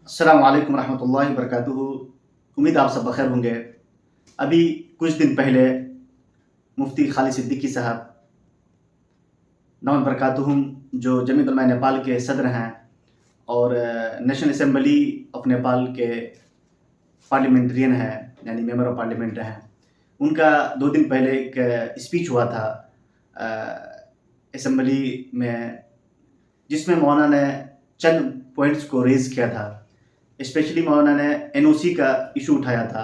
अस्सलाम वालेकुम रहमतुल्लाहि वबरकातुहू। उम्मीद आप सब बखैर होंगे। अभी कुछ दिन पहले मुफ्ती खालिद सिद्दीकी साहब नवन बरकातुहुम जो जमीयत उलमा नेपाल के सदर हैं और नेशनल असेंबली ऑफ नेपाल के पार्लियामेंट्रियन हैं, यानी मेंबर ऑफ पार्लियामेंट हैं, उनका 2 दिन पहले एक स्पीच हुआ था असेंबली में, जिसमें मौलाना ने चंद पॉइंट्स को रेज़ किया था। स्पेशली मौलाना ने एनओसी का इशू उठाया था,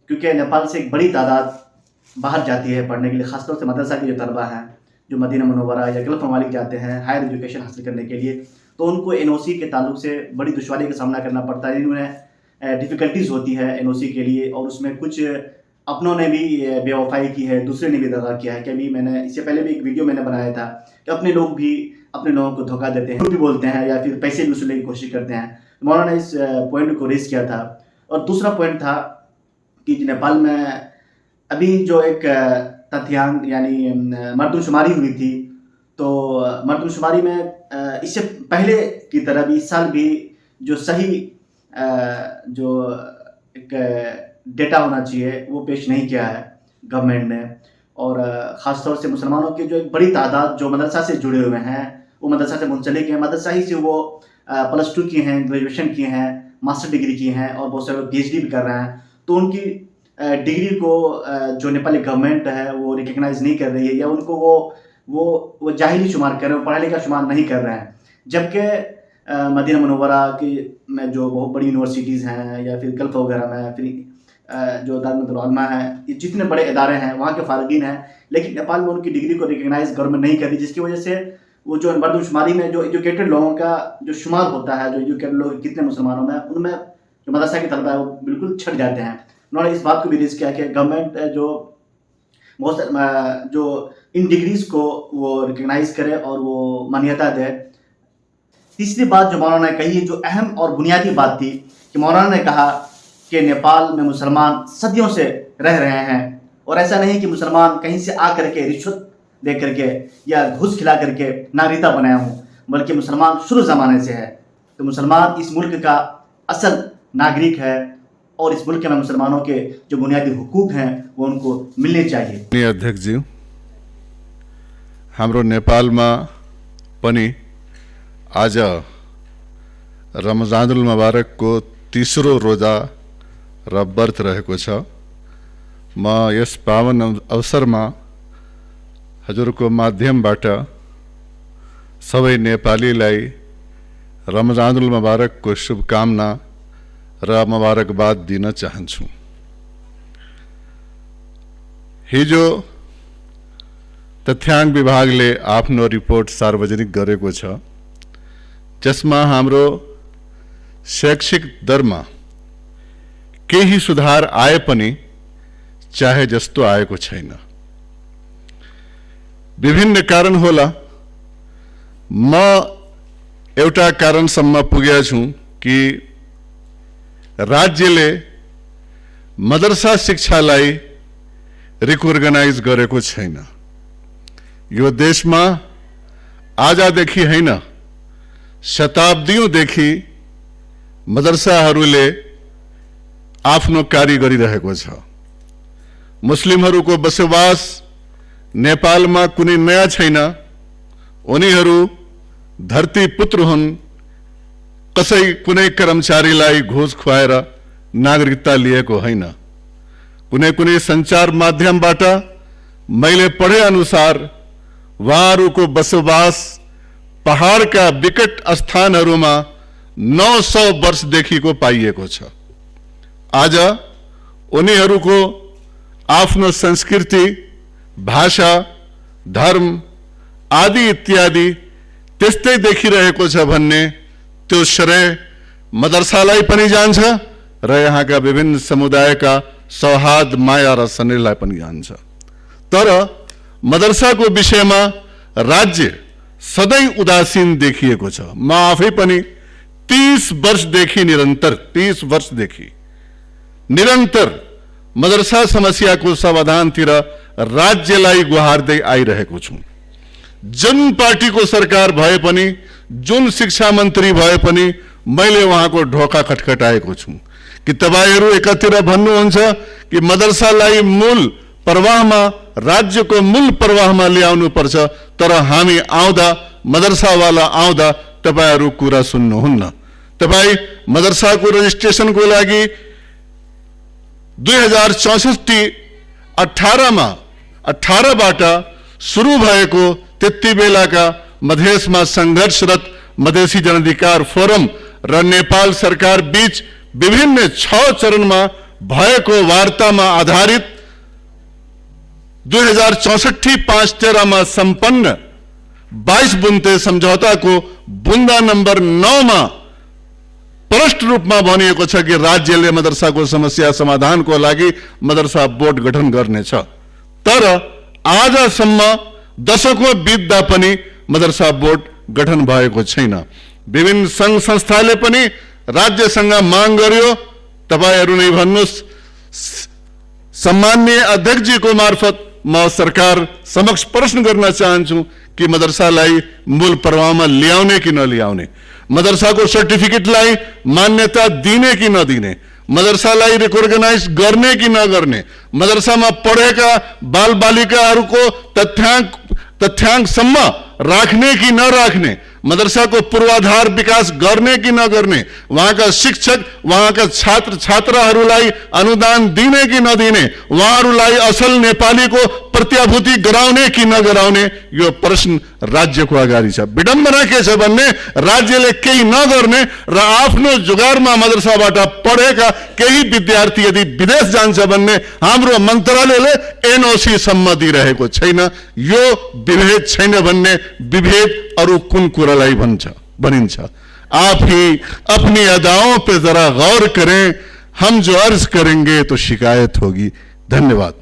क्योंकि नेपाल से एक बड़ी तादाद बाहर जाती है पढ़ने के लिए, ख़ासतौर से मदरसा के जो तलबा हैं जो मदीना मुनव्वरा या गल्फ़ ममालिक जाते हैं हायर एजुकेशन हासिल करने के लिए, तो उनको एनओसी के ताल्लुक से बड़ी दुश्वारी का सामना करना पड़ता है। उन्हें डिफ़िकल्टीज़ होती है एनओसी के लिए, और उसमें कुछ अपनों ने भी बेवफाई की है, दूसरे ने भी दगा किया है। कि अभी मैंने इससे पहले भी एक वीडियो मैंने बनाया था कि अपने लोग भी अपने लोगों को धोखा देते हैं, झूठ भी बोलते हैं या फिर पैसे भी वसूलने की कोशिश करते हैं। मौलाना ने इस पॉइंट को रेज़ किया था। और दूसरा पॉइंट था कि नेपाल में अभी जो एक तथ्यांक यानी मरदमशुमारी हुई थी, तो मरदमशुमारी में इससे पहले की तरह भी इस साल भी जो सही जो एक डेटा होना चाहिए वो पेश नहीं किया है गवर्नमेंट ने। और ख़ास तौर से मुसलमानों की जो एक बड़ी तादाद जो मदरसा से जुड़े हुए हैं, वो मदरसा से मुंसलिक हैं, मदरसा ही से वो +2 किए हैं, ग्रेजुएशन किए हैं, मास्टर डिग्री की हैं, और बहुत सारे लोग PhD भी कर रहे हैं। तो उनकी डिग्री को जो नेपाली गवर्नमेंट है वो रिकग्नाइज़ नहीं कर रही है, या उनको वो जाहिली शुमार कर रहे हैं, पढ़ा लिखा शुमार नहीं कर रहे हैं। जबकि मदीना मुनव्वरा की में जो बहुत बड़ी यूनिवर्सिटीज़ हैं या फिर गल्फ़ वगैरह में, फिर जो दारुल उलमा है, ये जितने बड़े इदारे हैं वहाँ के फारिगीन हैं, लेकिन नेपाल में उनकी डिग्री को रिकग्नाइज़ गवर्नमेंट नहीं कर रही, जिसकी वजह से वो जो मरदमशुमारी में जो एजुकेटेड लोगों का जो शुमार होता है, जो एजुकेटेड लोग कितने मुसलमानों में, उनमें जो मदरसा के तलबा है वो बिल्कुल छट जाते हैं। उन्होंने इस बात को भी रेज़ किया कि गवर्नमेंट जो बहुत जो इन डिग्रीज़ को वो रिकग्नाइज़ करे और वो मान्यता दे। तीसरी बात जो मौलाना ने कही है, जो अहम और बुनियादी बात थी, कि मौलाना ने कहा कि नेपाल में मुसलमान सदियों से रह रहे हैं, और ऐसा नहीं कि मुसलमान कहीं से आ करके रिश्वत दे करके या घूस खिला करके नागरिकता बनाया हूँ, बल्कि मुसलमान शुरू ज़माने से है। तो मुसलमान इस मुल्क का असल नागरिक है, और इस मुल्क में मुसलमानों के जो बुनियादी हुकूक हैं वो उनको मिलने चाहिए। अध्यक्ष जी, हाम्रो नेपाल में पनि आज रमजानुल मुबारक को तीसरो रोजा र व्रत रहेको छ। म यस पावन अवसर में हजुर को माध्यमबाट सबै नेपालीलाई रमजानुल मुबारक को शुभकामना र मुबारकबाद दिन चाहन्छु। हिजो तथ्याङ्क विभागले आफ्नो रिपोर्ट सार्वजनिक गरेको छ, जसमा हाम्रो शैक्षिक दरमा केही सुधार आए पनि चाहे जस्तो आएको छैन। विभिन्न कारण होला। म एउटा कारणसम्म पुगेको छु कि राज्यले मदरसा शिक्षालाई रिकग्नाइज गरेको छैन। यो देशमा आजदेखि हैन, शताब्दीौंदेखि मदरसाहरूले आफ्नो कार्य गरिरहेको छ। मुस्लिमहरूको बसोबास नेपालमा कुनै नयाँ छैन। उनीहरू धरती पुत्र हुन्। कसै कुनै कर्मचारीलाई घुस खुवाएर नागरिकता लिएको हैन। कुनै कुनै संचार माध्यमबाट मैले पढे अनुसार उहाँहरूको बसोबास पहाडका विकट स्थानहरूमा 900 वर्षदेखिको पाइएको छ। आज उनीहरूको आफ्नो संस्कृति, भाषा, धर्म आदि इत्यादि त्यस्तै देखिरहेको छ भन्ने त्यो श्रेय मदरसालाई पनि जान्छ र यहाँका विभिन्न समुदायका सौहार्द, माया र स्नेहलाई पनि जान्छ। तर मदरसाको विषयमा राज्य सधैँ उदासीन देखिएको छ। म आफै पनि 30 वर्षदेखि निरन्तर मदरसा समस्याको समाधानतिर राज्यलाई गुहार्दै आइरहेको छु। जुन पार्टीको सरकार भए पनि, जुन शिक्षा मन्त्री भए पनि मैले उहाँको ढोका खटखटाएको छु कि तपाईहरू एकातिर भन्नुहुन्छ कि मदरसालाई मूल प्रवाहमा, राज्यको मूल प्रवाहमा ल्याउनु पर्छ, तर हामी आउँदा, मदरसावाला आउँदा तपाईहरू कुरा सुन्नुहुन्न। तपाई मदरसाको रजिस्ट्रेसनको लागि 2064-18बाट सुरु भएको त्यति बेलाका मधेसमा संघर्षरत मधेसी जनाधिकार फोरम र नेपाल सरकार बीच विभिन्न 6 चरणमा भएको वार्तामा आधारित 2064-5-13 मा सम्पन्न 22 बुन्दे सम्झौताको बुन्दा नम्बर 9 मा स्पष्ट रूपमा भनिएको छ कि राज्यले मदरसाको समस्या समाधानको लागि मदरसा बोर्ड गठन गर्नेछ। तर आजसम्म दशकौं बित्दा पनि मदरसा बोर्ड गठन भएको छैन। विभिन्न संघ संस्थाले पनि राज्यसँग माग गर्यो। तपाईहरू नै भन्नुस्, सम्माननीय अध्यक्षजीको मार्फत म सरकार समक्ष प्रश्न गर्न चाहन्छु कि मदरसालाई मूल प्रवाहमा ल्याउने कि नल्याउने, मदरसाको सर्टिफिकेटलाई मान्यता दिने कि नदिने, मदरसालाई रिकग्नाइज गर्ने कि नगर्ने, मदरसामा पढेका बालबालिकाहरूको तथ्याङ्कसम्म राख्ने कि नराख्ने, मदरसाको पूर्वाधार विकास गर्ने कि नगर्ने, वहाँका शिक्षक, वहाँका छात्र छात्राहरूलाई अनुदान दिने कि नदिने, उहाँहरूलाई असल नेपालीको प्रत्याभूति गराउने कि नगराउने, यो प्रश्न राज्यको अगाडि छ। विडम्बना के छ भन्ने, राज्यले केही नगर्ने र आफ्नो जुगारमा मदरसाबाट पढेका केही विद्यार्थी यदि विदेश जान्छ भन्ने हाम्रो मन्त्रालयले एनओसी सम्म दिइरहेको छैन। यो विभेद छैन भन्ने विभेद अरु कुन कुरालाई भनिन्छ। आप ही अपनी अदाओं पे जरा गौर करें, हम जो अर्ज करेंगे तो शिकायत होगी। धन्यवाद।